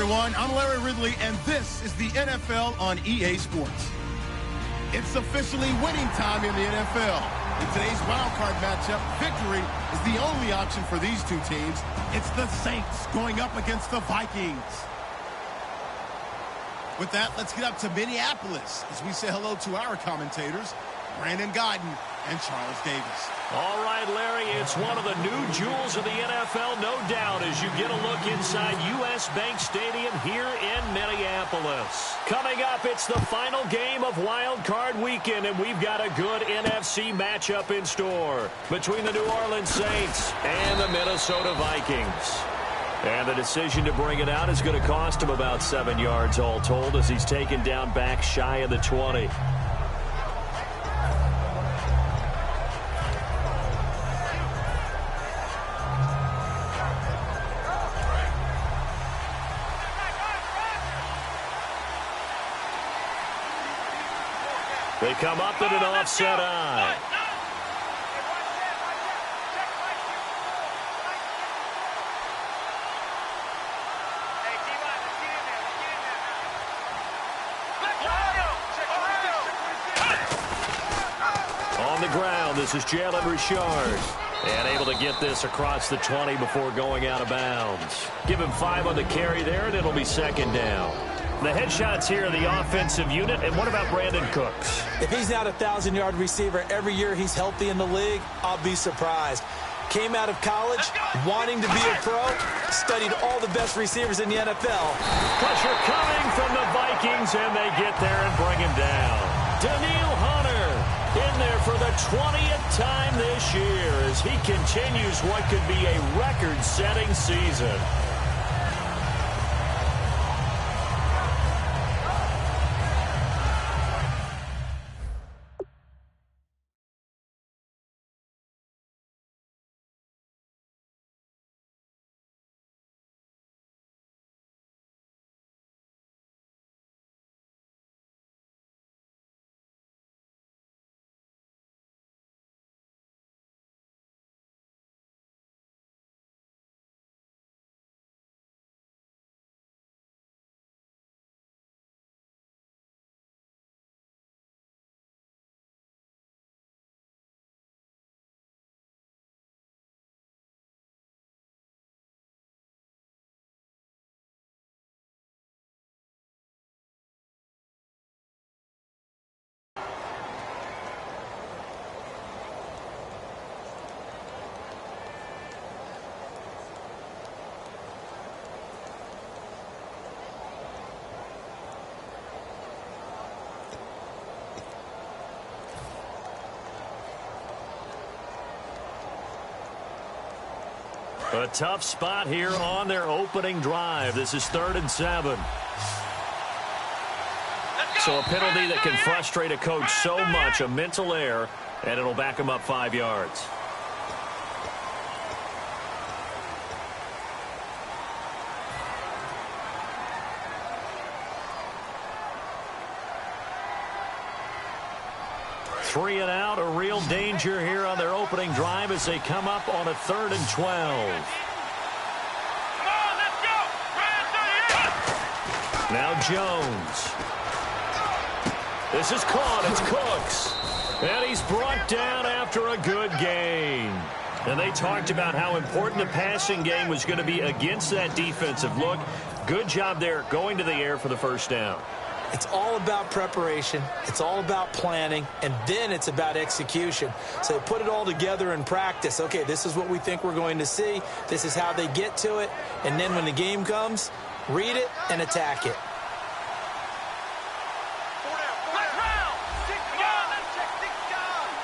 everyone. I'm Larry Ridley, and this is the NFL on EA Sports. It's officially winning time in the NFL. In today's wildcard matchup, victory is the only option for these two teams. It's the Saints going up against the Vikings. With that, let's get up to Minneapolis as we say hello to our commentators, Brandon Guyton and Charles Davis. All right, Larry, it's one of the new jewels of the NFL, no doubt, as you get a look inside U.S. Bank Stadium here in Minneapolis. Coming up, it's the final game of Wild Card Weekend, and we've got a good NFC matchup in store between the New Orleans Saints and the Minnesota Vikings. And the decision to bring it out is going to cost him about 7 yards all told as he's taken down back shy of the 20. They come up in an offset eye. On the ground, this is Jalen Richard. And able to get this across the 20 before going out of bounds. Give him 5 on the carry there, and it'll be second down. The headshots here in the offensive unit. And what about Brandon Cooks? If he's not a 1,000-yard receiver every year he's healthy in the league, I'll be surprised. Came out of college wanting to be a pro, studied all the best receivers in the NFL. Pressure coming from the Vikings, and they get there and bring him down. Danielle Hunter in there for the 20th time this year as he continues what could be a record-setting season. A tough spot here on their opening drive. This is 3rd and 7. So a penalty that can frustrate a coach so much, a mental error, and it'll back him up 5 yards. Three and out, a real danger here on their opening drive as they come up on a 3rd and 12. Come on, let's go! Now Jones. This is caught. It's Cooks. And he's brought down after a good gain. And they talked about how important the passing game was going to be against that defensive look. Good job there going to the air for the first down. It's all about preparation. It's all about planning. And then it's about execution. So put it all together in practice. Okay, this is what we think we're going to see. This is how they get to it. And then when the game comes, read it and attack it.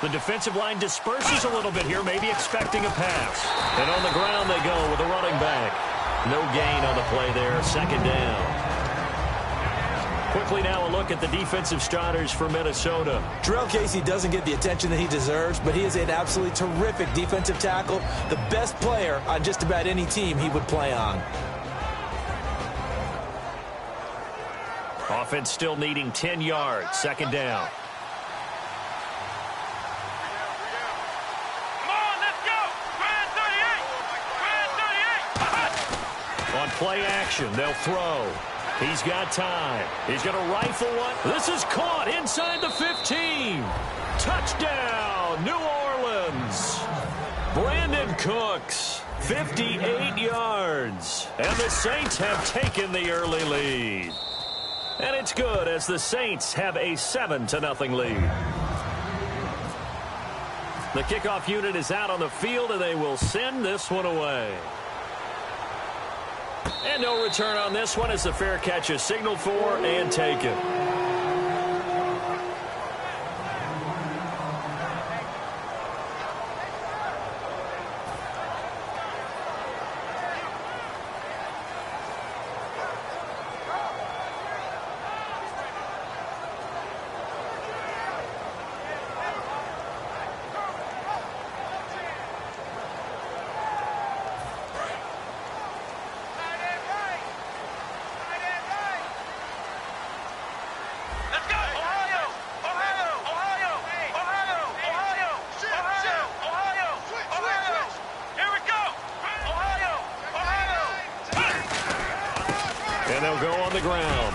The defensive line disperses a little bit here, maybe expecting a pass. And on the ground they go with a running back. No gain on the play there, second down. Quickly now a look at the defensive starters for Minnesota. Jarrell Casey doesn't get the attention that he deserves, but he is an absolutely terrific defensive tackle, the best player on just about any team he would play on. Offense still needing 10 yards, second down. On play action, they'll throw. He's got time. He's going to rifle one. This is caught inside the 15. Touchdown, New Orleans. Brandon Cooks, 58 yards. And the Saints have taken the early lead. And it's good as the Saints have a 7-0 lead. The kickoff unit is out on the field, and they will send this one away. And no return on this one as the fair catch is signaled for and taken. And they'll go on the ground.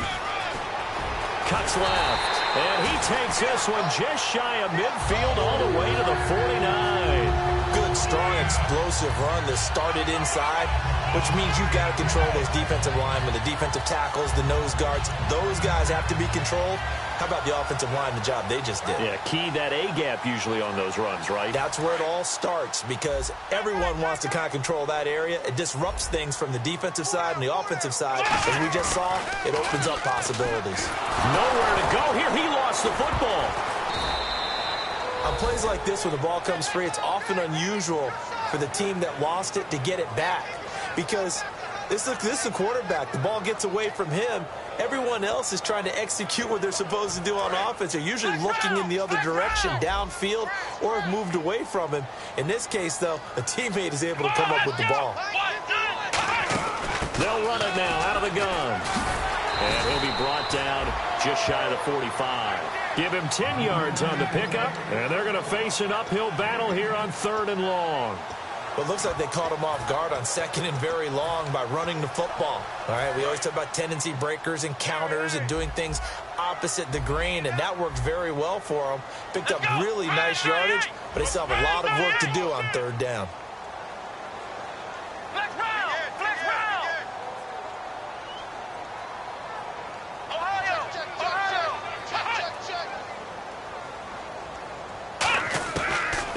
Cuts left. And he takes this one just shy of midfield all the way to the 49. Good, strong, explosive run that started inside, which means you've got to control those defensive linemen, the defensive tackles, the nose guards. Those guys have to be controlled. How about the offensive line, the job they just did? Yeah, key that A-gap usually on those runs, right? That's where it all starts because everyone wants to kind of control that area. It disrupts things from the defensive side and the offensive side. As we just saw, it opens up possibilities. Nowhere to go here. He lost the football. On plays like this, when the ball comes free, it's often unusual for the team that lost it to get it back because this is the quarterback. The ball gets away from him. Everyone else is trying to execute what they're supposed to do on offense. They're usually looking in the other direction, downfield, or have moved away from him. In this case, though, a teammate is able to come up with the ball. They'll run it now out of the gun. And he'll be brought down just shy of the 45. Give him 10 yards on the pickup, and they're going to face an uphill battle here on 3rd and long. Well, it looks like they caught him off guard on 2nd and very long by running the football. All right, we always talk about tendency breakers and counters and doing things opposite the grain, and that worked very well for them. Picked up really nice yardage, but they still have a lot of work to do on 3rd down.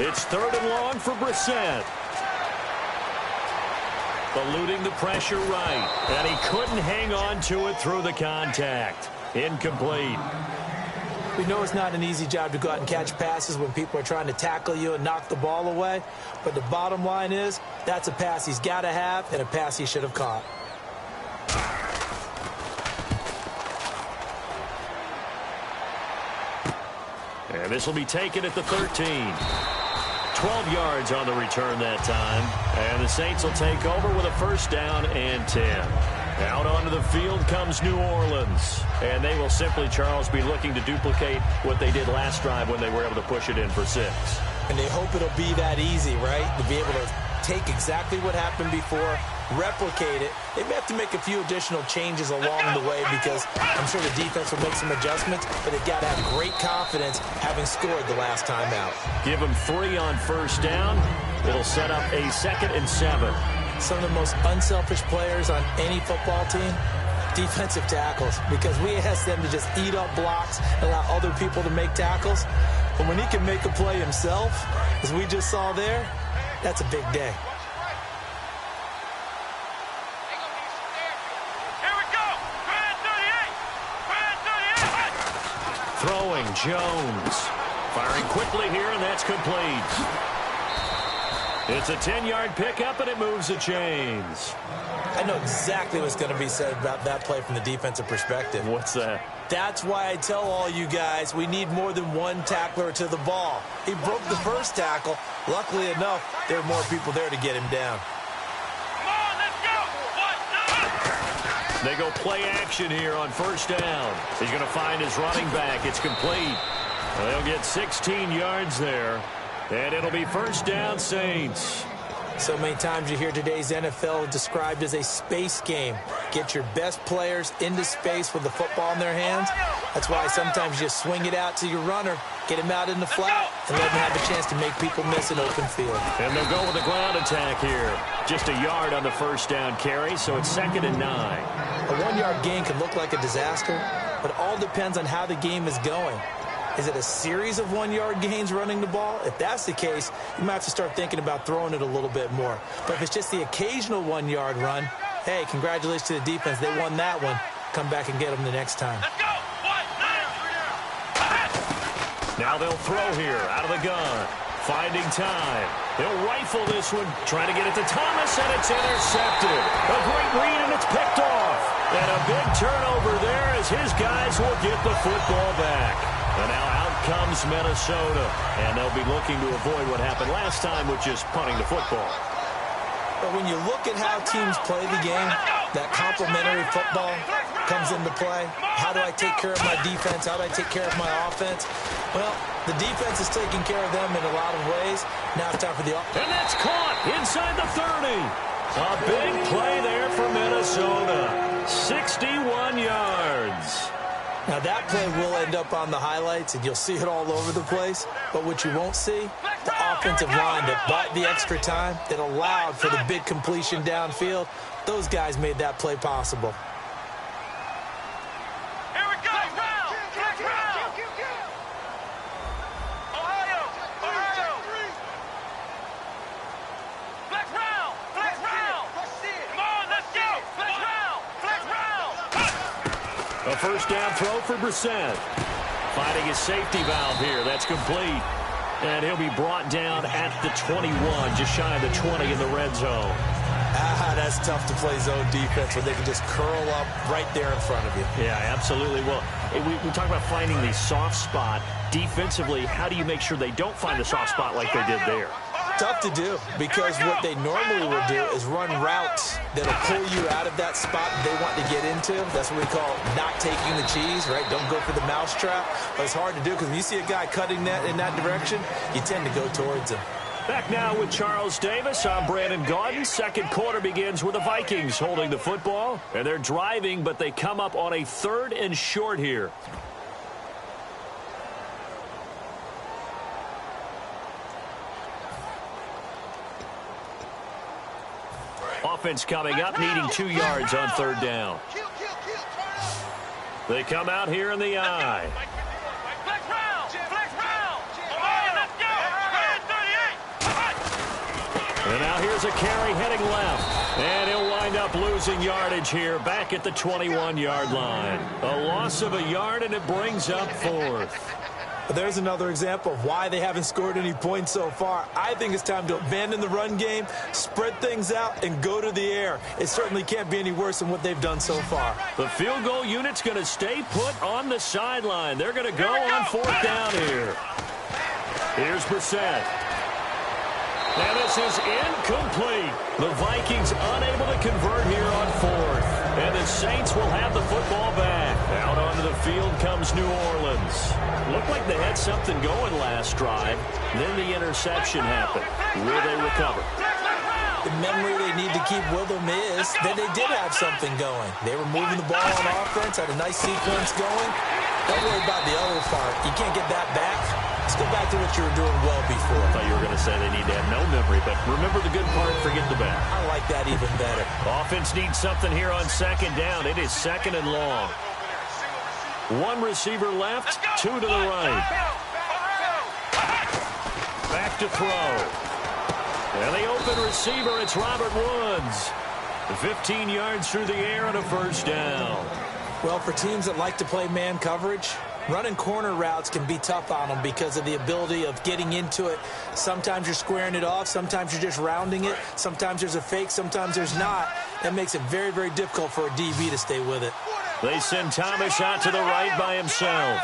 It's 3rd and long for Brissett. Eluding the pressure right. And he couldn't hang on to it through the contact. Incomplete. We know it's not an easy job to go out and catch passes when people are trying to tackle you and knock the ball away. But the bottom line is, that's a pass he's got to have and a pass he should have caught. And this will be taken at the 13. 12 yards on the return that time. And the Saints will take over with a 1st down and 10. Out onto the field comes New Orleans. And they will simply, Charles, be looking to duplicate what they did last drive when they were able to push it in for 6. And they hope it'll be that easy, right? To be able to take exactly what happened before, replicate it. They may have to make a few additional changes along the way because I'm sure the defense will make some adjustments, but they've got to have great confidence having scored the last time out. Give them 3 on 1st down. It'll set up a 2nd and 7. Some of the most unselfish players on any football team, defensive tackles, because we ask them to just eat up blocks, allow other people to make tackles. But when he can make a play himself, as we just saw there, that's a big day. Throwing, Jones. Firing quickly here, and that's complete. It's a 10-yard pickup, and it moves the chains. I know exactly what's going to be said about that play from the defensive perspective. What's that? That's why I tell all you guys we need more than one tackler to the ball. He broke the first tackle. Luckily enough, there are more people there to get him down. They go play action here on 1st down. He's going to find his running back. It's complete. They'll get 16 yards there. And it'll be 1st down, Saints. So many times you hear today's NFL described as a space game. Get your best players into space with the football in their hands. That's why sometimes you swing it out to your runner, get him out in the flat, and let him have a chance to make people miss an open field. And they'll go with the ground attack here. Just a yard on the first down carry, so it's 2nd and 9. A 1-yard gain can look like a disaster, but it all depends on how the game is going. Is it a series of 1-yard gains running the ball? If that's the case, you might have to start thinking about throwing it a little bit more. But if it's just the occasional 1-yard run, hey, congratulations to the defense. They won that one. Come back and get them the next time. Let's go. Now they'll throw here out of the gun. Finding time. They'll rifle this one. Trying to get it to Thomas, and it's intercepted. A great read, and it's picked off. And a big turnover there as his guys will get the football back. And now out comes Minnesota. And they'll be looking to avoid what happened last time, which is punting the football. But when you look at how teams play the game, that complementary football comes into play. How do I take care of my defense? How do I take care of my offense? Well, the defense is taking care of them in a lot of ways. Now it's time for the offense. And that's caught inside the 30. A big play there for Minnesota. 61 yards. Now, that play will end up on the highlights, and you'll see it all over the place. But what you won't see, the offensive line that bought the extra time, that allowed for the big completion downfield, those guys made that play possible. Here we go. Flex round. Ohio. Flex round. Come on, let's go. Flex round. A first down throw for Brissett. Finding his safety valve here. That's complete. And he'll be brought down at the 21, just shy of the 20 in the red zone. That's tough to play zone defense where they can just curl up right there in front of you. Yeah, absolutely. Well, we talk about finding the soft spot. Defensively, how do you make sure they don't find the soft spot like they did there? Tough to do, because what they normally will do is run routes that'll pull you out of that spot they want to get into. That's what we call not taking the cheese, right? Don't go for the mousetrap. But it's hard to do because when you see a guy cutting that in that direction, you tend to go towards him. Back now with Charles Davis. I'm Brandon Gaudin. Second quarter begins with the Vikings holding the football. And they're driving, but they come up on a 3rd and short here. Offense coming up, needing 2 yards on 3rd down. They come out here in the eye. Flex round. Come on, let's go. And now here's a carry heading left. And he'll wind up losing yardage here back at the 21-yard line. A loss of a yard, and it brings up 4th. But there's another example of why they haven't scored any points so far. I think it's time to abandon the run game, spread things out, and go to the air. It certainly can't be any worse than what they've done so far. The field goal unit's going to stay put on the sideline. They're going to go on 4th down here. Here's Brissett. And this is incomplete. The Vikings unable to convert here on 4th. And the Saints will have the football back. Out onto the field comes New Orleans. Looked like they had something going last drive. Then the interception happened. Will they recover? The memory they need to keep with them is that they did have something going. They were moving the ball on offense, had a nice sequence going. Don't worry about the other part. You can't get that back. Let's go back to what you were doing well before. I thought you were going to say they need to have no memory, but remember the good part, forget the bad. I like that even better. Offense needs something here on 2nd down. It is 2nd and long. 1 receiver left, 2 to the right. Back to throw. And the open receiver, it's Robert Woods. 15 yards through the air and a first down. Well, for teams that like to play man coverage, running corner routes can be tough on them because of the ability of getting into it. Sometimes you're squaring it off. Sometimes you're just rounding it. Sometimes there's a fake. Sometimes there's not. That makes it very, very difficult for a DB to stay with it. They send Thomas out to the right by himself.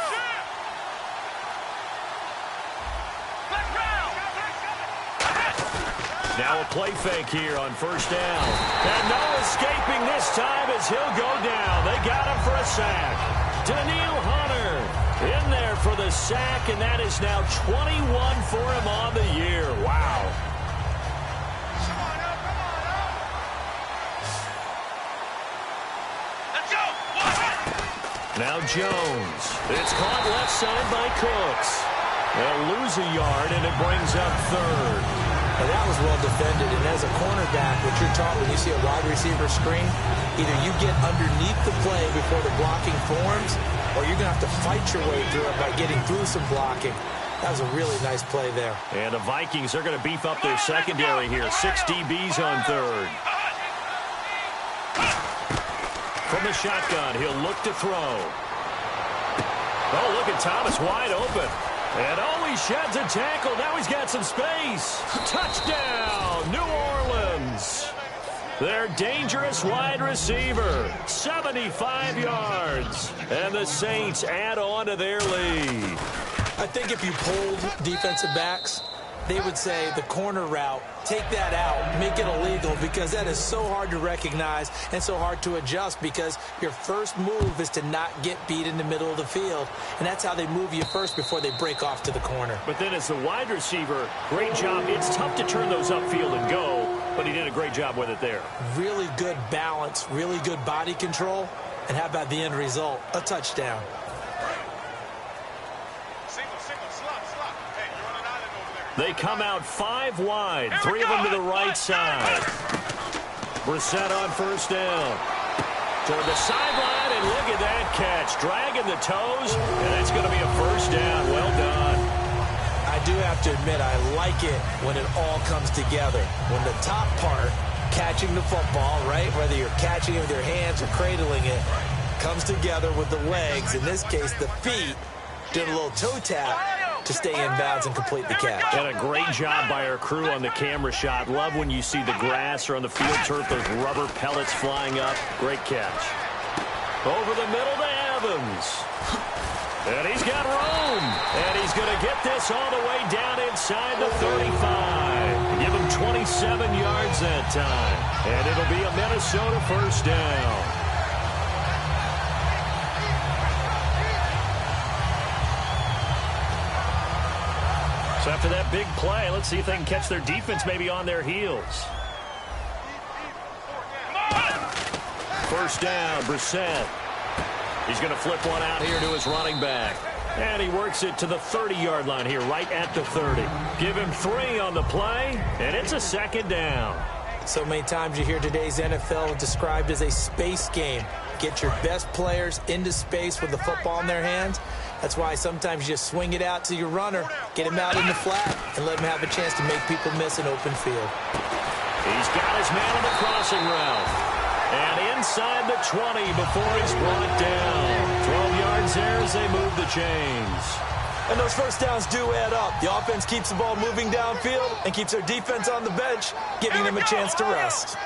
Now a play fake here on first down. And no escaping this time as he'll go down. They got him for a sack. Daniil Hunter in there for the sack, and that is now 21 for him on the year. Wow. Now Jones. It's caught left side by Cooks. They'll lose a yard, and it brings up third. Now that was well defended, and as a cornerback, what you're taught when you see a wide receiver screen, either you get underneath the play before the blocking forms, or you're going to have to fight your way through it by getting through some blocking. That was a really nice play there. And the Vikings are going to beef up their secondary here. 6 DBs on third. From the shotgun, he'll look to throw. Oh, look at Thomas wide open. And he sheds a tackle. Now he's got some space. Touchdown, New Orleans. Their dangerous wide receiver, 75 yards. And the Saints add on to their lead. I think if you polled defensive backs, they would say the corner route, take that out, make it illegal, because that is so hard to recognize and so hard to adjust, because your first move is to not get beat in the middle of the field, and that's how they move you first before they break off to the corner. But then as the wide receiver, great job. It's tough to turn those upfield and go, but he did a great job with it there. Really good balance, really good body control, and how about the end result? A touchdown. They come out 5 wide, 3 of them to the right side. Brissett on first down. Toward the sideline, and look at that catch. Dragging the toes, and it's going to be a first down. Well done. I do have to admit, I like it when it all comes together. When the top part, catching the football, right, whether you're catching it with your hands or cradling it, comes together with the legs, in this case the feet, doing a little toe tap to stay in bounds and complete the catch. And a great job by our crew on the camera shot. Love when you see the grass or on the field turf, those rubber pellets flying up. Great catch. Over the middle to Evans. And he's got room. And he's going to get this all the way down inside the 35. Give him 27 yards that time. And it'll be a Minnesota first down. So after that big play, let's see if they can catch their defense maybe on their heels. First down, Brissett. He's going to flip one out here to his running back. And he works it to the 30-yard line here, right at the 30. Give him 3 on the play, and it's a second down. So many times you hear today's NFL described as a space game. Get your best players into space with the football in their hands. That's why sometimes you just swing it out to your runner, get him out in the flat, and let him have a chance to make people miss an open field. He's got his man on the crossing route. And inside the 20 before he's brought down. 12 yards there as they move the chains. And those first downs do add up. The offense keeps the ball moving downfield and keeps their defense on the bench, giving them a chance to rest.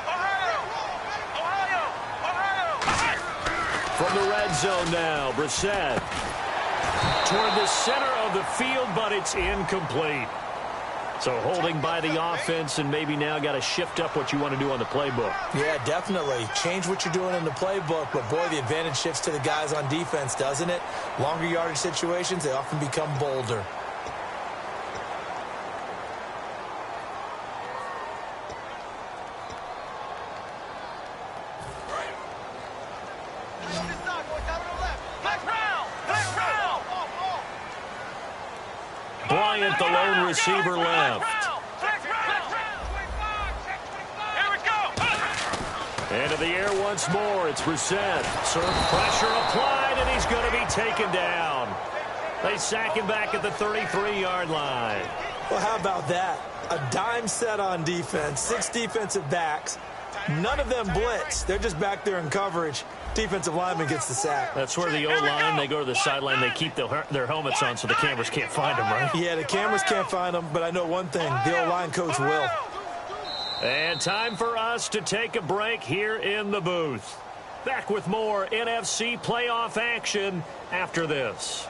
From the red zone now, Brissett. Toward the center of the field, but it's incomplete. So holding by the offense, and maybe now got to shift up what you want to do on the playbook. Yeah, definitely. Change what you're doing in the playbook, but boy, the advantage shifts to the guys on defense, doesn't it? Longer yardage situations, they often become bolder. Bryant, the lone receiver, left. Into the air once more. It's Brissett. Serve pressure applied, and he's going to be taken down. They sack him back at the 33-yard line. Well, how about that? A dime set on defense, 6 defensive backs. None of them blitz. They're just back there in coverage. Defensive lineman gets the sack. That's where the O-line, they go to the sideline, they keep their helmets on so the cameras can't find them, right? Yeah, the cameras can't find them, but I know one thing. The O-line coach will. And time for us to take a break here in the booth. Back with more NFC playoff action after this.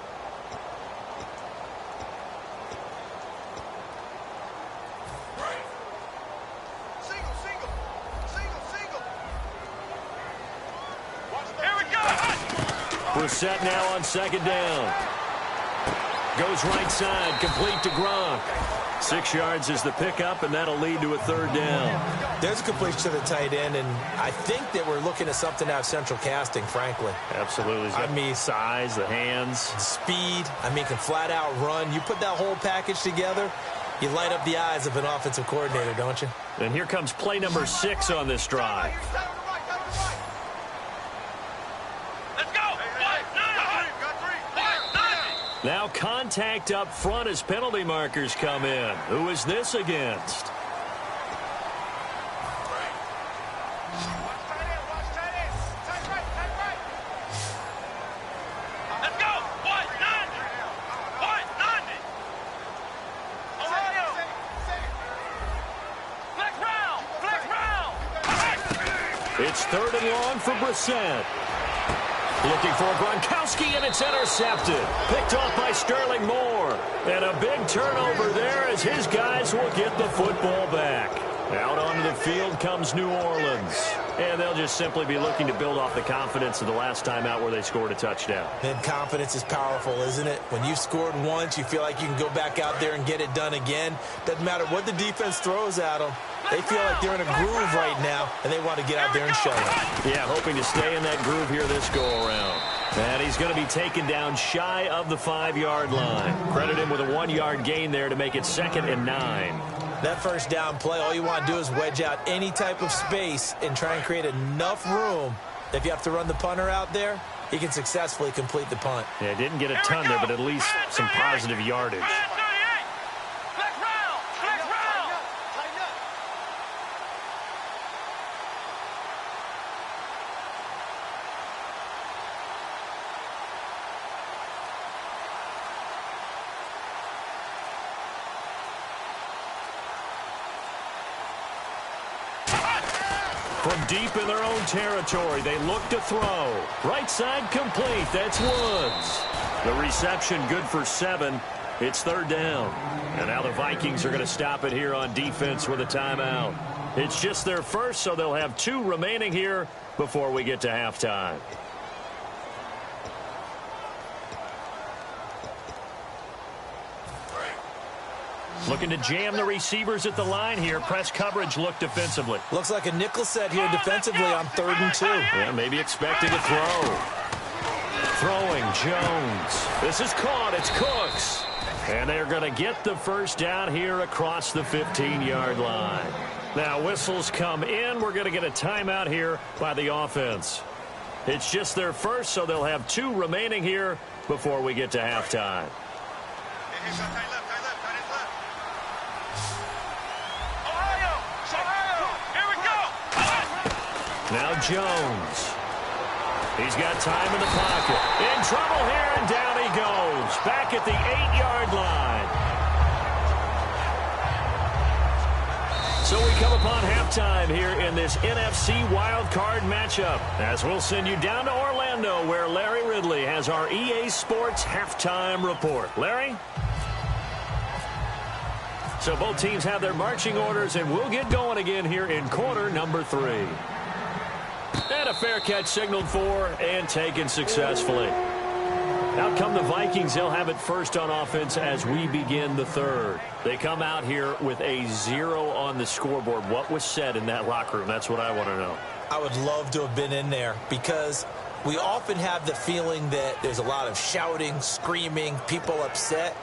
Brissett now on second down. Goes right side, complete to Gronk. 6 yards is the pickup, and that'll lead to a third down. There's a completion to the tight end, and I think that we're looking at something out of central casting, frankly. Absolutely. I mean, size, the hands. Speed. I mean, can flat out run. You put that whole package together, you light up the eyes of an offensive coordinator, don't you? And here comes play number 6 on this drive. Now contact up front as penalty markers come in. Who is this against? Let's go. 190. 190. Ohio. Flex round. Flex round. It's 3rd and long for Brissett. Looking for Gronkowski, and it's intercepted. Picked off by Sterling Moore. And a big turnover there as his guys will get the football back. Out onto the field comes New Orleans. And they'll just simply be looking to build off the confidence of the last time out where they scored a touchdown. And confidence is powerful, isn't it? When you've scored once, you feel like you can go back out there and get it done again. Doesn't matter what the defense throws at them. They feel like they're in a groove right now, and they want to get out there and show it. Yeah, hoping to stay in that groove here this go-around. And he's going to be taken down shy of the 5-yard line. Credit him with a 1-yard gain there to make it 2nd and 9. That first down play, all you want to do is wedge out any type of space and try and create enough room that if you have to run the punter out there, he can successfully complete the punt. Yeah, didn't get a ton there, but at least some positive yardage. From deep in their own territory, they look to throw. Right side complete. That's Woods. The reception good for 7. It's 3rd down. And now the Vikings are going to stop it here on defense with a timeout. It's just their first, so they'll have 2 remaining here before we get to halftime. Looking to jam the receivers at the line here. Press coverage look defensively. Looks like a nickel set here defensively on 3rd and 2. Yeah, maybe expecting a throw. Throwing Jones. This is caught. It's Cooks. And they're going to get the first down here across the 15-yard line. Now whistles come in. We're going to get a timeout here by the offense. It's just their first, so they'll have 2 remaining here before we get to halftime. Now Jones. He's got time in the pocket. In trouble here, and down he goes. Back at the 8-yard line. So we come upon halftime here in this NFC wildcard matchup, as we'll send you down to Orlando, where Larry Ridley has our EA Sports halftime report. Larry? So both teams have their marching orders, and we'll get going again here in quarter number 3. And a fair catch signaled for and taken successfully. Out come the Vikings. They'll have it first on offense as we begin the 3rd. They come out here with a 0 on the scoreboard. What was said in that locker room? That's what I want to know. I would love to have been in there because we often have the feeling that there's a lot of shouting, screaming, people upset.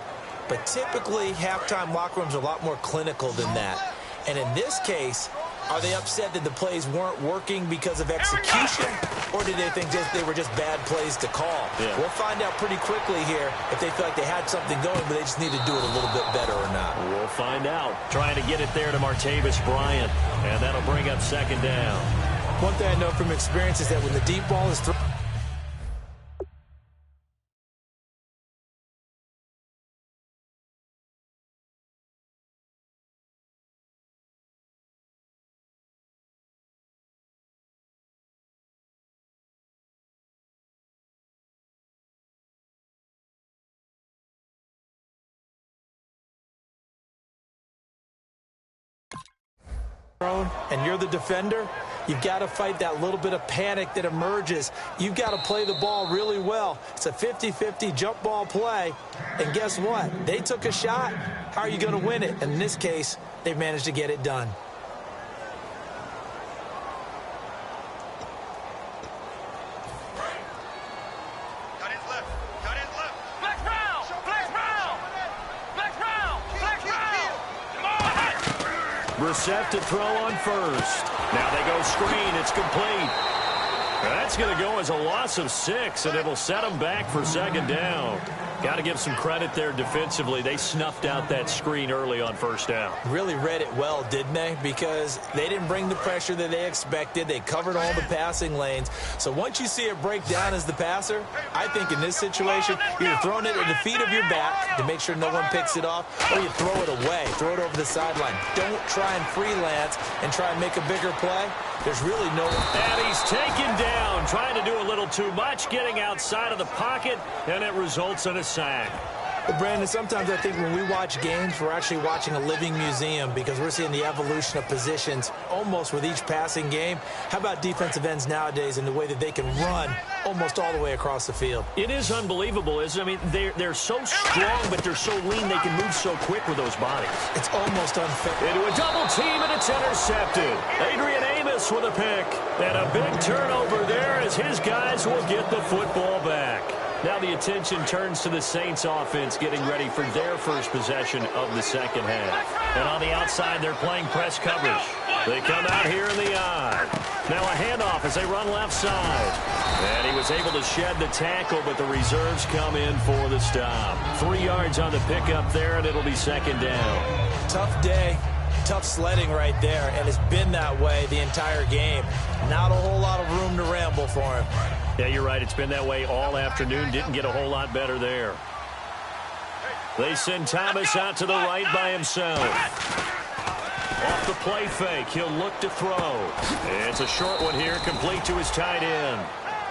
But typically, halftime locker rooms are a lot more clinical than that. And in this case, are they upset that the plays weren't working because of execution, or did they think they were just bad plays to call? Yeah. We'll find out pretty quickly here if they feel like they had something going, but they just need to do it a little bit better or not. We'll find out. Trying to get it there to Martavis Bryant, and that'll bring up 2nd down. One thing I know from experience is that when the deep ball is thrown, and you're the defender, you've got to fight that little bit of panic that emerges. You've got to play the ball really well. It's a 50-50 jump ball play, and guess what? They took a shot. How are you going to win it? And in this case, they've managed to get it done. Brissett to throw on first. Now they go screen. It's complete. That's going to go as a loss of 6, and it'll set them back for second down. Got to give some credit there defensively. They snuffed out that screen early on first down. Really read it well, didn't they? Because they didn't bring the pressure that they expected. They covered all the passing lanes. So once you see it break down as the passer, I think in this situation, you're either throwing it at the feet of your back to make sure no one picks it off, or you throw it away, throw it over the sideline. Don't try and freelance and try and make a bigger play. There's really no... And he's taken down, trying to do a little too much, getting outside of the pocket, and it results in a sack. But Brandon, sometimes I think when we watch games, we're actually watching a living museum because we're seeing the evolution of positions almost with each passing game. How about defensive ends nowadays and the way that they can run almost all the way across the field? It is unbelievable, isn't it? I mean, they're so strong, but they're so lean they can move so quick with those bodies. It's almost unfair. Into a double team, and it's intercepted. Adrian Amos with a pick. And a big turnover there as his guys will get the football back. Now the attention turns to the Saints offense getting ready for their first possession of the second half. And on the outside, they're playing press coverage. They come out here in the eye. Now a handoff as they run left side. And he was able to shed the tackle, but the reserves come in for the stop. 3 yards on the pickup there, and it'll be second down. Tough day. Tough sledding right there, and it's been that way the entire game. Not a whole lot of room to ramble for him. Yeah, you're right. It's been that way all afternoon. Didn't get a whole lot better there. They send Thomas out to the right by himself. Off the play fake, he'll look to throw. It's a short one here, complete to his tight end.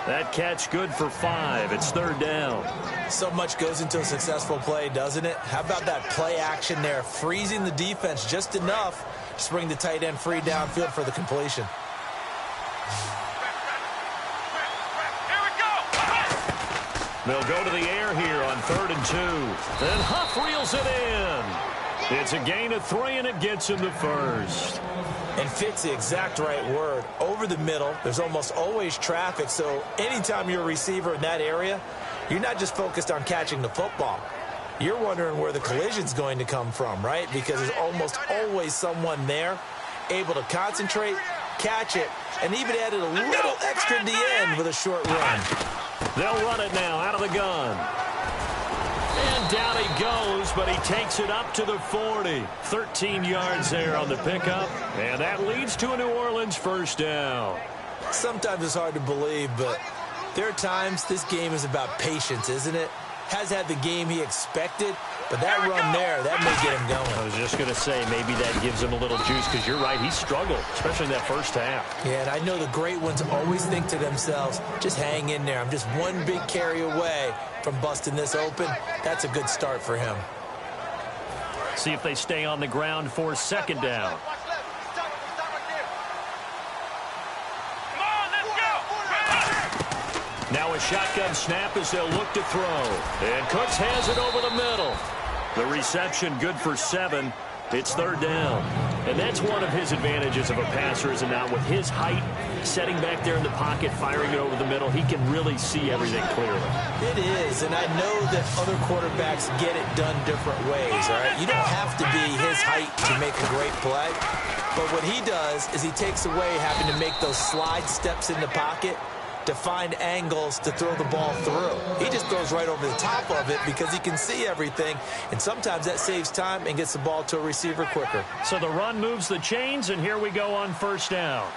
That catch good for 5. It's third down. So much goes into a successful play, doesn't it? How about that play action there, freezing the defense just enough to bring the tight end free downfield for the completion. They'll go to the air here on 3rd and 2. And Huff reels it in. It's a gain of 3, and it gets him the first. And fit's the exact right word. Over the middle, there's almost always traffic, so anytime you're a receiver in that area, you're not just focused on catching the football. You're wondering where the collision's going to come from, right? Because there's almost always someone there able to concentrate, catch it, and even added a little extra at the end with a short run. They'll run it now out of the gun. And down he goes, but he takes it up to the 40. 13 yards there on the pickup, and that leads to a New Orleans first down. Sometimes it's hard to believe, but there are times this game is about patience, isn't it? Has had the game he expected, but that run there, that may get him going. I was just going to say, maybe that gives him a little juice, because you're right, he struggled, especially in that first half. Yeah, and I know the great ones always think to themselves, just hang in there. I'm just one big carry away from busting this open. That's a good start for him. See if they stay on the ground for second down. Now a shotgun snap as they'll look to throw. And Cooks has it over the middle. The reception good for 7. It's third down. And that's one of his advantages of a passer, is it not? With his height, setting back there in the pocket, firing it over the middle, he can really see everything clearly. It is, and I know that other quarterbacks get it done different ways, all right? You don't have to be his height to make a great play. But what he does is he takes away having to make those slide steps in the pocket to find angles to throw the ball through. He just throws right over the top of it because he can see everything, and sometimes that saves time and gets the ball to a receiver quicker. So the run moves the chains, and here we go on first down.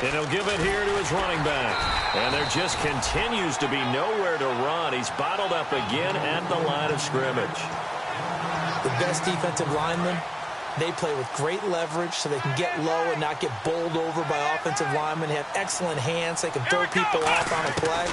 And he'll give it here to his running back. And there just continues to be nowhere to run. He's bottled up again at the line of scrimmage. The best defensive linemen, they play with great leverage so they can get low and not get bowled over by offensive linemen. They have excellent hands. They can throw people off on a play.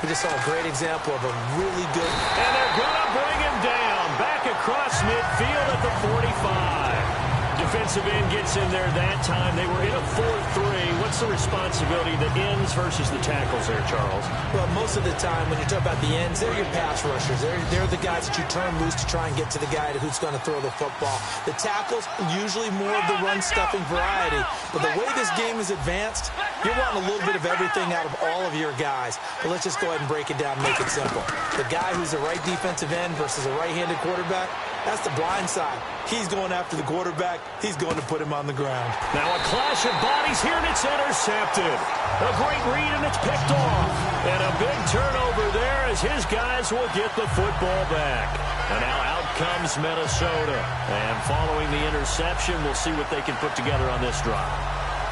We just saw a great example of a really good... And they're going to bring him down. Back across midfield at the 45. Defensive end gets in there that time. They were in a 4-3. What's the responsibility that ends versus the tackles there, Charles? Well, most of the time when you talk about the ends, they're your pass rushers. They're the guys that you turn loose to try and get to the guy who's going to throw the football. The tackles, usually more of the run-stuffing variety. But the way this game is advanced, you're wanting a little bit of everything out of all of your guys. But let's just go ahead and break it down and make it simple. The guy who's a right defensive end versus a right-handed quarterback, that's the blind side. He's going after the quarterback. He's going to put him on the ground. Now a clash of bodies here, and it's intercepted. A great read, and it's picked off. And a big turnover there as his guys will get the football back. And now out comes Minnesota. And following the interception, we'll see what they can put together on this drive.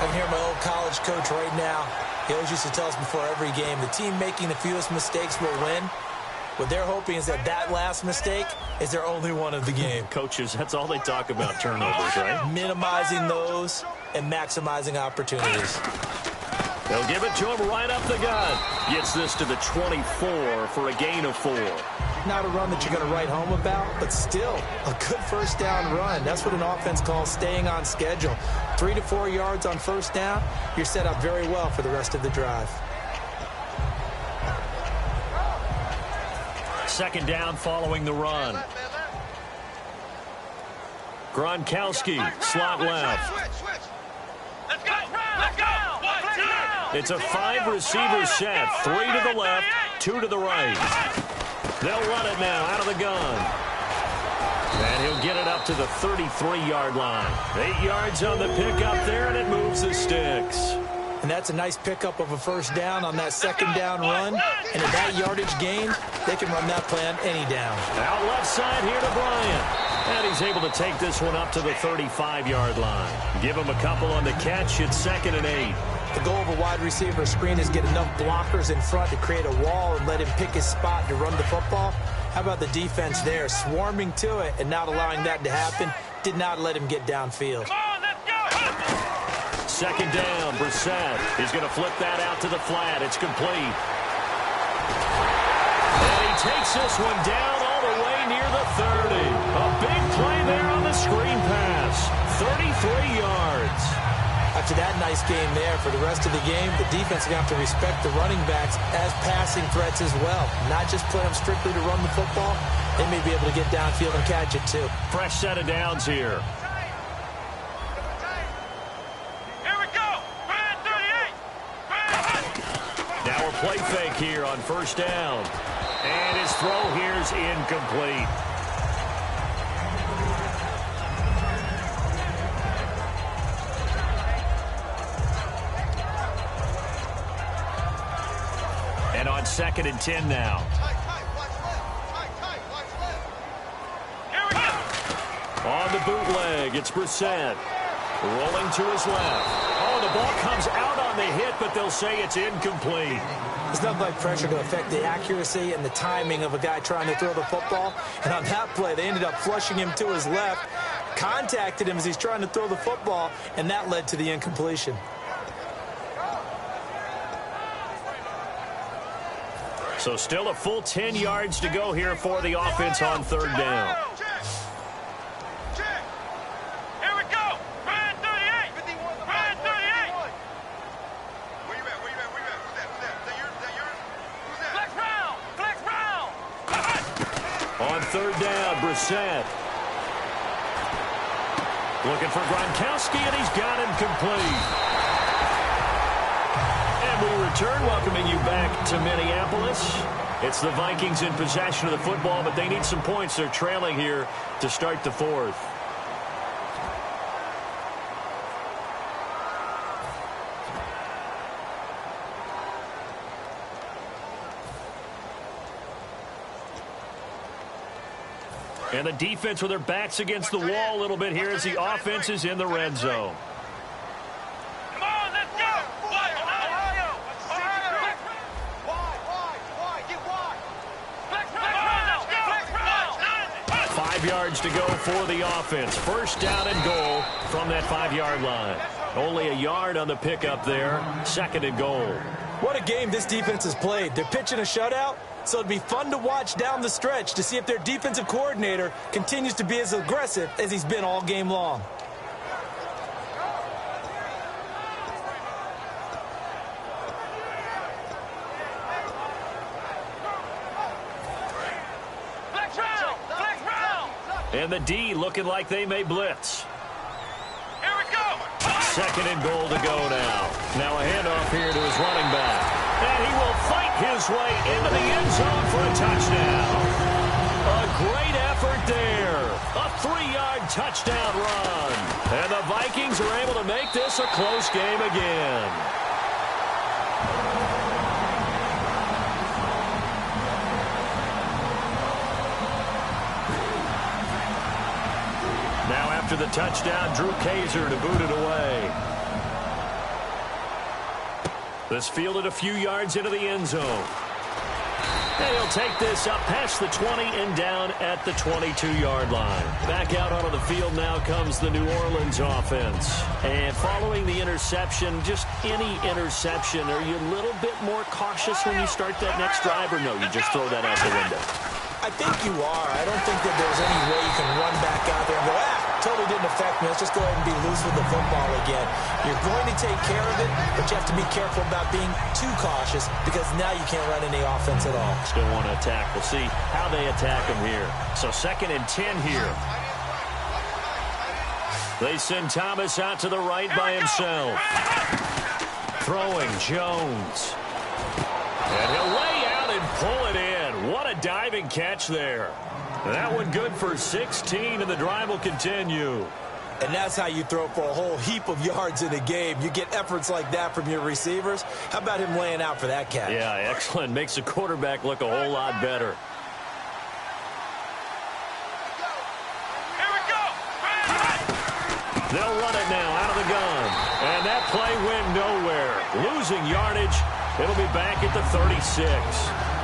I can hear my old college coach right now. He always used to tell us before every game, the team making the fewest mistakes will win. What they're hoping is that last mistake is their only one of the game. Coaches, that's all they talk about, turnovers, right? Minimizing those and maximizing opportunities. They'll give it to him right up the gut. Gets this to the 24 for a gain of 4. Not a run that you're going to write home about, but still a good first down run. That's what an offense calls staying on schedule. 3 to 4 yards on first down, you're set up very well for the rest of the drive. Second down following the run. Gronkowski, slot left. Let's go! Let's go! It's a 5-receiver set. 3 to the left, 2 to the right. They'll run it now out of the gun. And he'll get it up to the 33-yard line. 8 yards on the pickup there, and it moves the sticks. And that's a nice pickup of a first down on that second down run. And at that yardage gain, they can run that play on any down. Out left side here to Bryant. And he's able to take this one up to the 35-yard line. Give him a couple on the catch. It's 2nd and 8. The goal of a wide receiver screen is get enough blockers in front to create a wall and let him pick his spot to run the football. How about the defense there, swarming to it and not allowing that to happen? Did not let him get downfield. Second down, Brissett. He's going to flip that out to the flat. It's complete. And he takes this one down all the way near the 30. A big play there on the screen pass. 33 yards. After that nice game there, for the rest of the game, the defense is going to have to respect the running backs as passing threats as well. Not just play them strictly to run the football. They may be able to get downfield and catch it too. Fresh set of downs here. Play fake here on first down. And his throw here is incomplete. And on 2nd and 10 now. On the bootleg, it's Brissett. Rolling to his left. Oh, the ball comes out on the hit, but they'll say it's incomplete. There's nothing like pressure to affect the accuracy and the timing of a guy trying to throw the football. And on that play, they ended up flushing him to his left, contacted him as he's trying to throw the football, and that led to the incompletion. So still a full 10 yards to go here for the offense on 3rd down. On 3rd down, Brissett. Looking for Gronkowski, and he's got him complete. And we return, welcoming you back to Minneapolis. It's the Vikings in possession of the football, but they need some points. They're trailing here to start the 4th. And the defense with their backs against the wall a little bit here as the offense is in the red zone. Come on, let's go! Ohio! Wide! 5 yards to go for the offense. First down and goal from that 5-yard line. Only a yard on the pickup there. 2nd and goal. What a game this defense has played. They're pitching a shutout, so it'd be fun to watch down the stretch to see if their defensive coordinator continues to be as aggressive as he's been all game long. And the D looking like they may blitz. Here we go. Second and goal to go now. Now a handoff here to his running back. And he will fight his way into the end zone for a touchdown. A great effort there. A 3-yard touchdown run. And the Vikings are able to make this a close game again. Now after the touchdown, Drew Kaiser to boot it away. This fielded a few yards into the end zone. And he'll take this up past the 20 and down at the 22-yard line. Back out onto the field now comes the New Orleans offense. And following the interception, just any interception, are you a little bit more cautious when you start that next drive, or no, you just throw that out the window? I think you are. I don't think that there's any way you can run back out there and go, totally didn't affect me. Let's just go ahead and be loose with the football again. You're going to take care of it, but you have to be careful about being too cautious because now you can't run any offense at all. Still want to attack. We'll see how they attack him here. So 2nd and 10 here. They send Thomas out to the right by himself. Throwing Jones. And he'll lay out and pull it in. What a diving catch there. That one good for 16, and the drive will continue. And that's how you throw for a whole heap of yards in a game. You get efforts like that from your receivers. How about him laying out for that catch? Yeah, excellent. Makes the quarterback look a whole lot better. Here we go. They'll run it now out of the gun. And that play went nowhere. Losing yardage. It'll be back at the 36.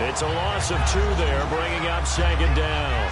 It's a loss of 2 there, bringing up 2nd down.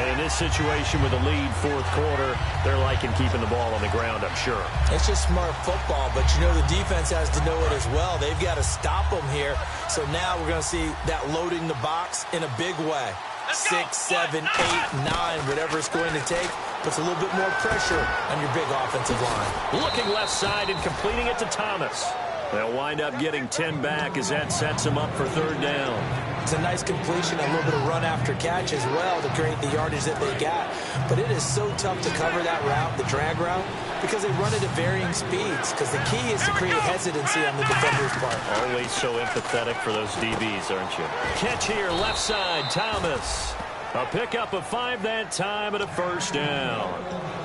And in this situation with a lead 4th quarter, they're liking keeping the ball on the ground, I'm sure. It's just smart football, but you know the defense has to know it as well. They've got to stop them here. So now we're going to see that loading the box in a big way. 6, 7, 8, 9, whatever it's going to take, puts a little bit more pressure on your big offensive line. Looking left side and completing it to Thomas. They'll wind up getting 10 back as that sets them up for 3rd down. It's a nice completion, a little bit of run after catch as well to create the yardage that they got. But it is so tough to cover that route, the drag route, because they run it at varying speeds. Because the key is to create hesitancy on the defender's part. Always so empathetic for those DBs, aren't you? Catch here, left side, Thomas. A pickup of 5 that time and a 1st down.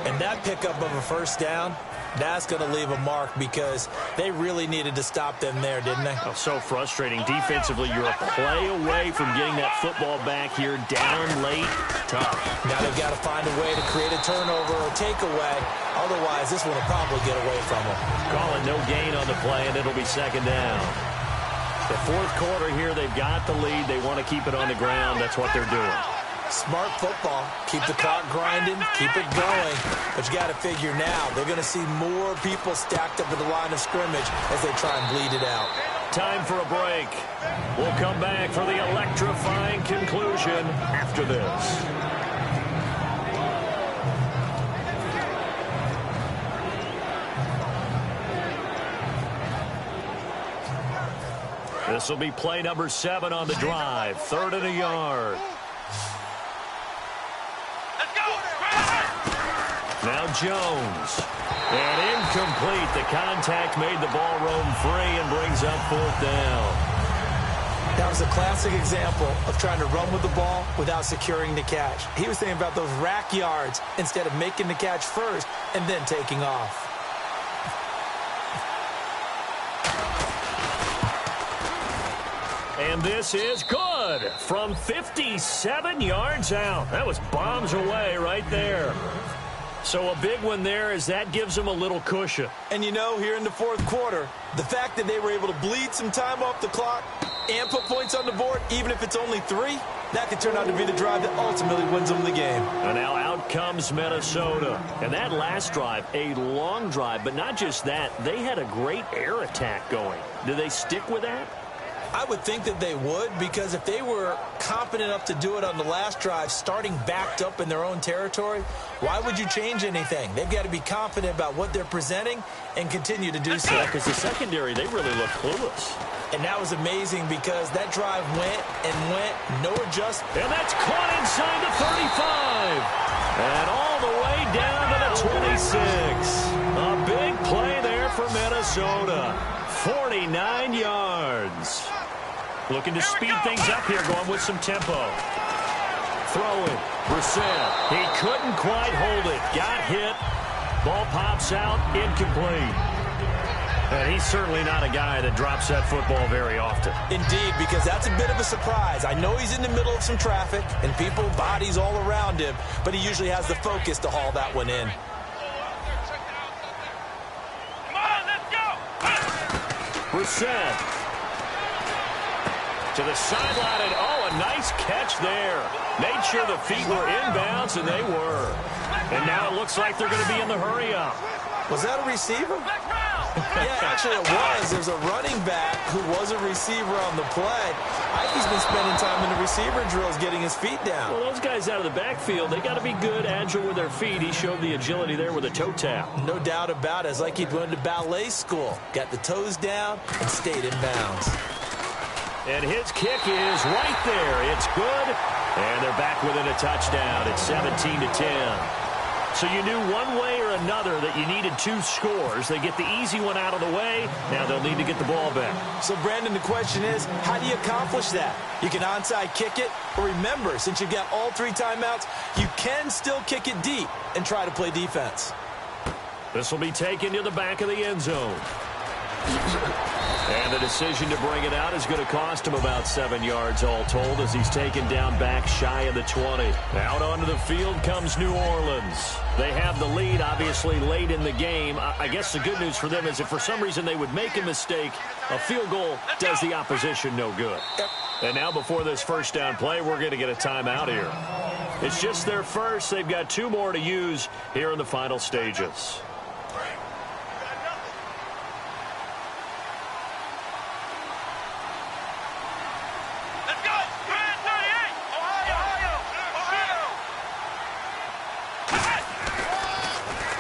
And that pickup of a 1st down, that's going to leave a mark because they really needed to stop them there, didn't they? Oh, so frustrating. Defensively, you're a play away from getting that football back here down late. Tough. Now they've got to find a way to create a turnover or takeaway. Otherwise, this one will probably get away from them. Calling no gain on the play, and it'll be 2nd down. The 4th quarter here, they've got the lead. They want to keep it on the ground. That's what they're doing. Smart football. Keep the clock grinding. Keep it going. But you got to figure now, they're going to see more people stacked up at the line of scrimmage as they try and bleed it out. Time for a break. We'll come back for the electrifying conclusion after this. This will be play number 7 on the drive. 3rd and a yard. Now Jones. And incomplete. The contact made the ball roam free and brings up 4th down. That was a classic example of trying to run with the ball without securing the catch. He was thinking about those rack yards instead of making the catch first and then taking off. And this is good from 57 yards out. That was bombs away right there. So a big one there as that gives them a little cushion. And you know, here in the 4th quarter, the fact that they were able to bleed some time off the clock and put points on the board, even if it's only 3, that could turn out to be the drive that ultimately wins them the game. And now out comes Minnesota. And that last drive, a long drive, but not just that, they had a great air attack going. Do they stick with that? I would think that they would, because if they were confident enough to do it on the last drive, starting backed up in their own territory, why would you change anything? They've got to be confident about what they're presenting and continue to do so. Because the secondary, they really look clueless. And that was amazing because that drive went and went, no adjustment. And that's caught inside the 35. And all the way down to the 26. A big play there for Minnesota. 49 yards. Looking to speed things up here, going with some tempo. Throwing. Brissett. He couldn't quite hold it. Got hit. Ball pops out. Incomplete. And he's certainly not a guy that drops that football very often. Indeed, because that's a bit of a surprise. I know he's in the middle of some traffic and people, bodies all around him, but he usually has the focus to haul that one in. Come on, let's go! Brissett. To the sideline, and oh, a nice catch there. Made sure the feet were inbounds, and they were. And now it looks like they're going to be in the hurry-up. Was that a receiver? Yeah, actually it was. There's a running back who was a receiver on the play. Ike's been spending time in the receiver drills getting his feet down. Well, those guys out of the backfield, they got to be good, agile with their feet. He showed the agility there with a toe tap. No doubt about it. It's like he'd went to ballet school. Got the toes down and stayed in bounds. And his kick is right there. It's good. And they're back within a touchdown. It's 17-10. So you knew one way or another that you needed two scores. They get the easy one out of the way. Now they'll need to get the ball back. So, Brandon, the question is, how do you accomplish that? You can onside kick it. But remember, since you've got all three timeouts, you can still kick it deep and try to play defense. This will be taken to the back of the end zone. And the decision to bring it out is going to cost him about 7 yards all told as he's taken down back shy of the 20. Out onto the field comes New Orleans. They have the lead, obviously, late in the game. I guess the good news for them is if for some reason they would make a mistake, a field goal does the opposition no good. And now before this first down play, we're going to get a timeout here. It's just their first. They've got two more to use here in the final stages.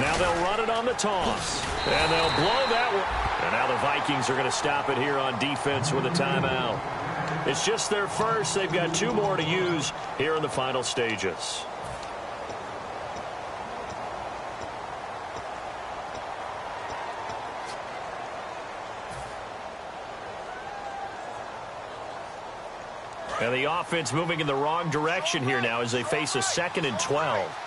Now they'll run it on the toss. And they'll blow that one. And now the Vikings are going to stop it here on defense with a timeout. It's just their first. They've got two more to use here in the final stages. And the offense moving in the wrong direction here now as they face a 2nd and 12.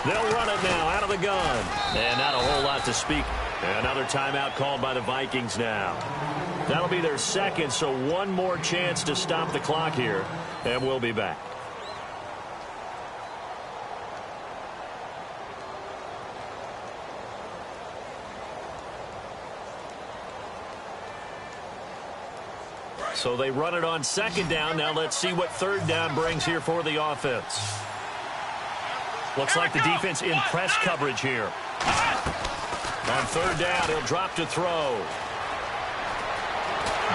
They'll run it now out of the gun. And not a whole lot to speak. Another timeout called by the Vikings now. That'll be their second, so one more chance to stop the clock here. And we'll be back. So they run it on 2nd down. Now let's see what 3rd down brings here for the offense. Looks like the defense in press coverage here. On 3rd down, he'll drop to throw.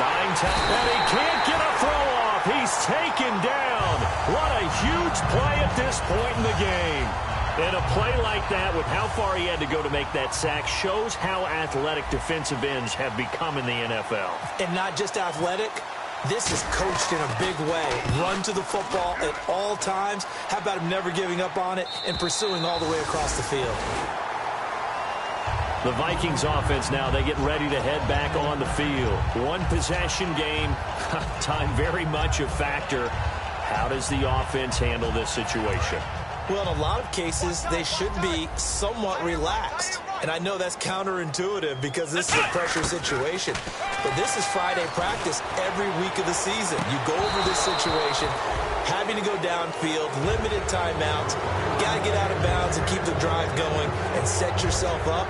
Buying time, and he can't get a throw off. He's taken down. What a huge play at this point in the game. And a play like that, with how far he had to go to make that sack, shows how athletic defensive ends have become in the NFL. And not just athletic. This is coached in a big way. Run to the football at all times. How about him never giving up on it and pursuing all the way across the field? The Vikings offense now, they get ready to head back on the field. One possession game, time very much a factor. How does the offense handle this situation? Well, in a lot of cases, they should be somewhat relaxed. And I know that's counterintuitive because this is a pressure situation. But this is Friday practice every week of the season. You go over this situation, having to go downfield, limited timeouts, got to get out of bounds and keep the drive going and set yourself up.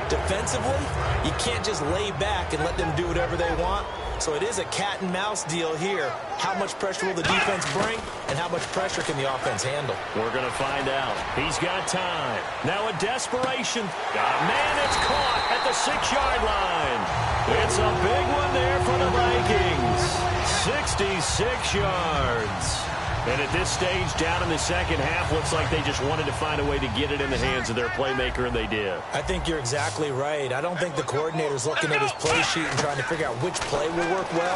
Defensively, you can't just lay back and let them do whatever they want. So it is a cat and mouse deal here. How much pressure will the defense bring, and how much pressure can the offense handle? We're going to find out. He's got time. Now a desperation. Man, it's caught at the 6-yard line. It's a big one there for the Vikings. 66 yards. And at this stage, down in the second half, looks like they just wanted to find a way to get it in the hands of their playmaker, and they did. I think you're exactly right. I don't think the coordinator's looking at his play sheet and trying to figure out which play will work well.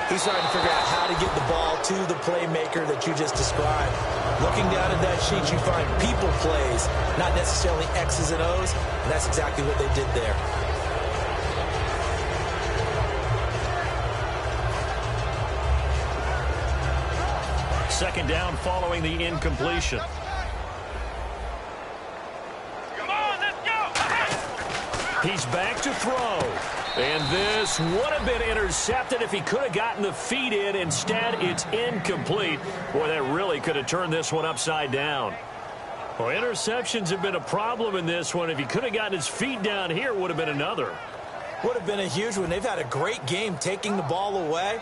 He's trying to figure out how to get the ball to the playmaker that you just described. Looking down at that sheet, you find people plays, not necessarily X's and O's, and that's exactly what they did there. Second down following the incompletion. Come on, let's go. He's back to throw. And this would have been intercepted if he could have gotten the feet in. Instead, it's incomplete. Boy, that really could have turned this one upside down. Well, interceptions have been a problem in this one. If he could have gotten his feet down here, it would have been another. Would have been a huge one. They've had a great game taking the ball away.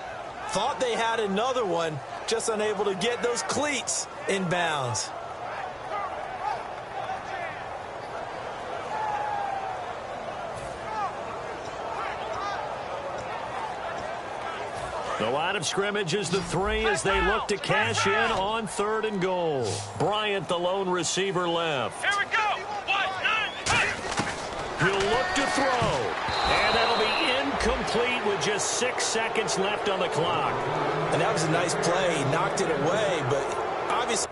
Thought they had another one, just unable to get those cleats in bounds. The line of scrimmage is the 3 as they look to cash in on 3rd and goal. Bryant, the lone receiver, left. Here we go. 1, 9, 8. He'll look to throw. And that'll be incomplete with just 6 seconds left on the clock. And that was a nice play. He knocked it away, but obviously...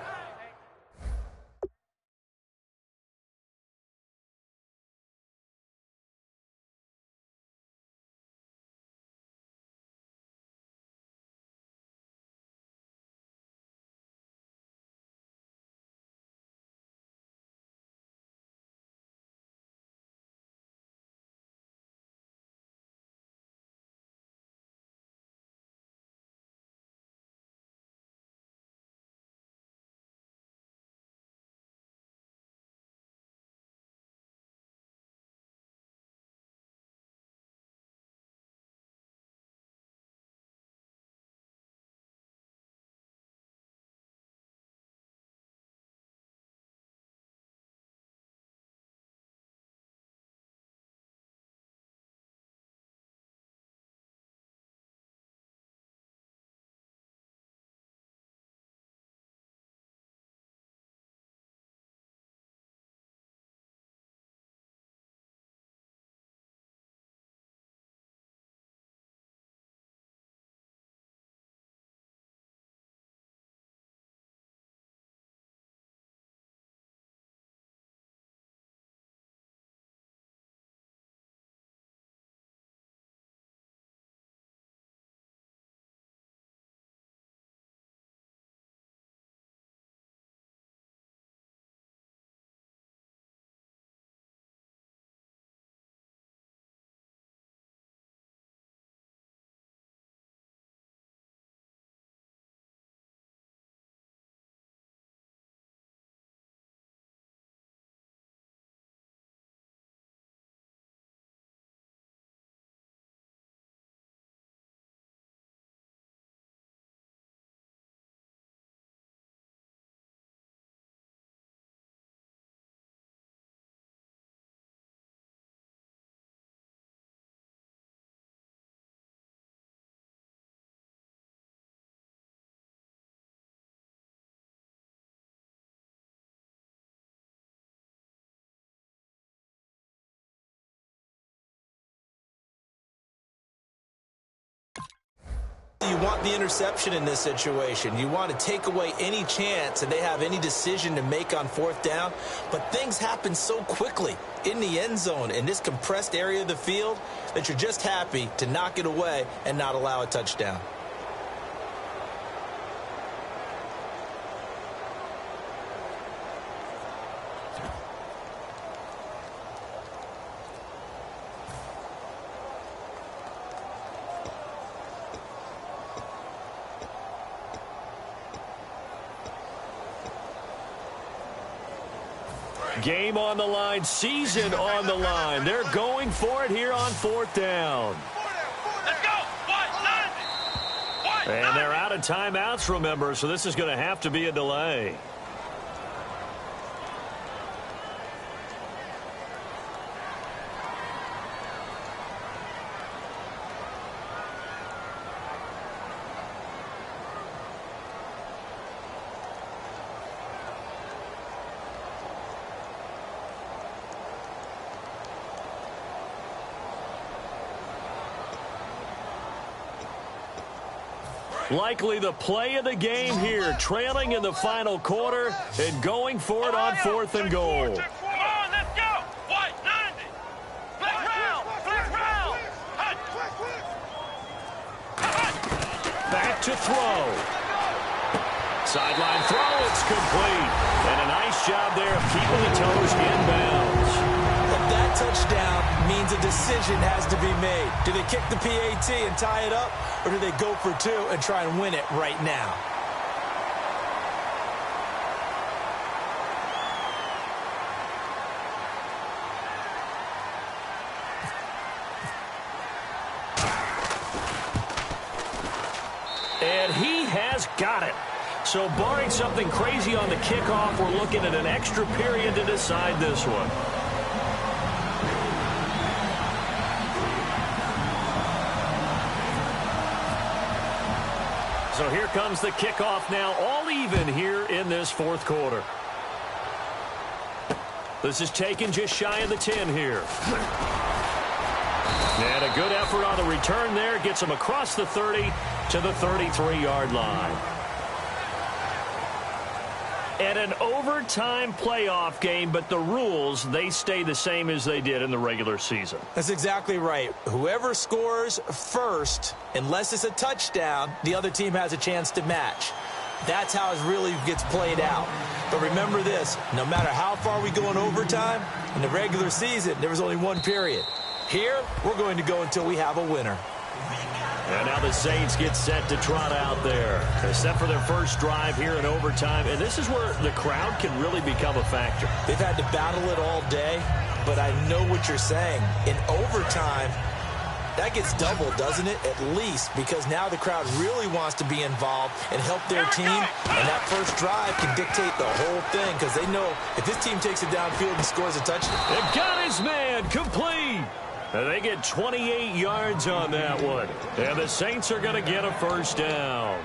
You want the interception in this situation. You want to take away any chance and they have any decision to make on 4th down. But things happen so quickly in the end zone in this compressed area of the field that you're just happy to knock it away and not allow a touchdown. Game on the line, season on the line. They're going for it here on 4th down. Let's go. 1, And they're out of timeouts, remember, so this is going to have to be a delay. Likely the play of the game here, trailing in the final quarter and going for it on 4th and goal. Come on, let's go. White, 90. Flex round. Back to throw. Sideline throw, it's complete. And a nice job there of keeping the toes inbounds. But that touchdown means a decision has to be made. Do they kick the PAT and tie it up, or do they go for 2 and try and win it right now? And he has got it. So barring something crazy on the kickoff, we're looking at an extra period to decide this one. So here comes the kickoff now, all even here in this 4th quarter. This is taken just shy of the 10 here. And a good effort on the return there. Gets him across the 30 to the 33-yard line. And an overtime playoff game, but the rules, they stay the same as they did in the regular season. That's exactly right. Whoever scores first, unless it's a touchdown, the other team has a chance to match. That's how it really gets played out. But remember this, no matter how far we go in overtime, in the regular season, there was only one period. Here, we're going to go until we have a winner. And now the Saints get set to trot out there. They're set for their first drive here in overtime, and this is where the crowd can really become a factor. They've had to battle it all day, but I know what you're saying. In overtime, that gets doubled, doesn't it? At least, because now the crowd really wants to be involved and help their team, and that first drive can dictate the whole thing, because they know if this team takes it downfield and scores a touchdown. They've got his man complete. And they get 28 yards on that one. And the Saints are going to get a first down.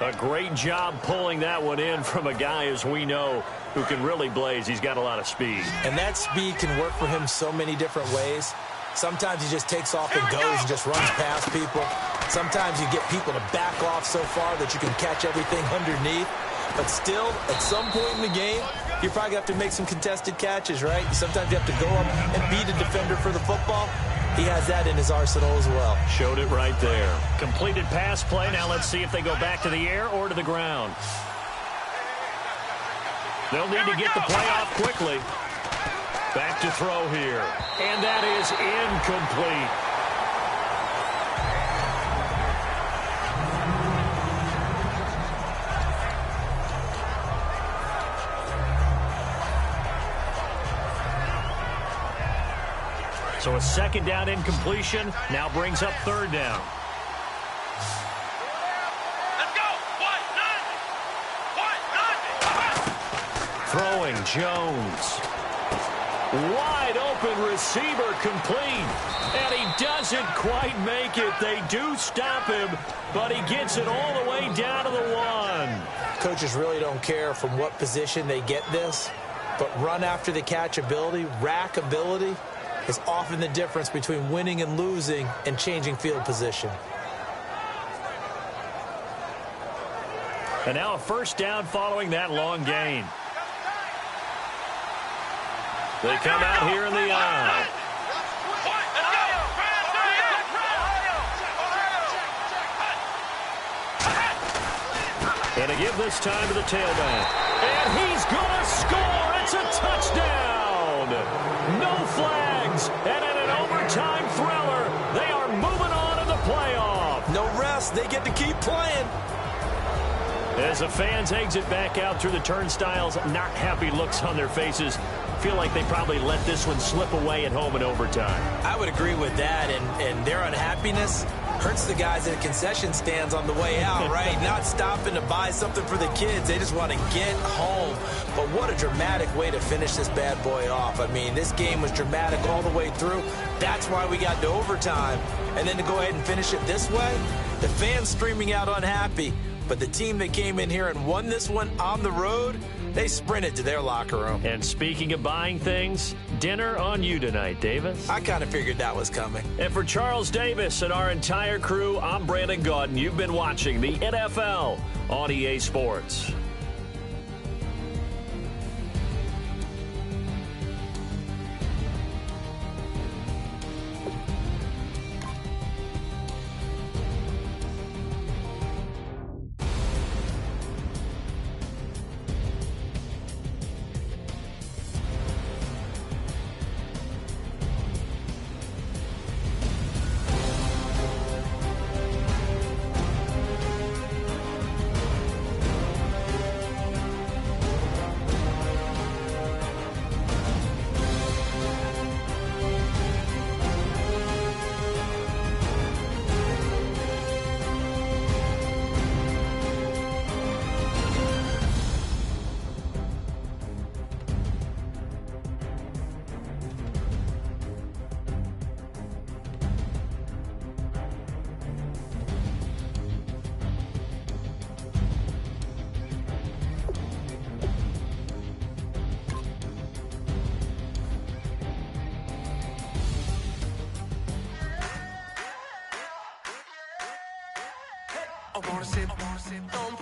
A great job pulling that one in from a guy, as we know, who can really blaze. He's got a lot of speed. And that speed can work for him so many different ways. Sometimes he just takes off and goes and just runs past people. Sometimes you get people to back off so far that you can catch everything underneath. But still, at some point in the game, you probably have to make some contested catches, right? Sometimes you have to go up and beat a defender for the football. He has that in his arsenal as well. Showed it right there. Completed pass play. Now let's see if they go back to the air or to the ground. They'll need to get the play off quickly. Back to throw here. And that is incomplete. So a second down incompletion now brings up third down. Let's go. White, 90. Throwing Jones. Wide open receiver complete. And he doesn't quite make it. They do stop him, but he gets it all the way down to the 1. Coaches really don't care from what position they get this, but run after the catch ability, rack ability, is often the difference between winning and losing and changing field position. And now a first down following that long gain. They come out here in the eye. And to give this time to the tailback. And he's going to score. It's a touchdown. No flags. And in an overtime thriller, they are moving on to the playoff. No rest. They get to keep playing. As the fans exit back out through the turnstiles, not happy looks on their faces. Feel like they probably let this one slip away at home in overtime. I would agree with that, and their unhappiness, Hurts the guys at the concession stands on the way out, right? Not stopping to buy something for the kids. They just want to get home. But what a dramatic way to finish this bad boy off. I mean, this game was dramatic all the way through. That's why we got to overtime. And then to go ahead and finish it this way, the fans streaming out unhappy. But the team that came in here and won this one on the road, they sprinted to their locker room. And speaking of buying things, dinner on you tonight, Davis. I kind of figured that was coming. And for Charles Davis and our entire crew, I'm Brandon Gaudin. You've been watching the NFL on EA Sports. I wanna sip on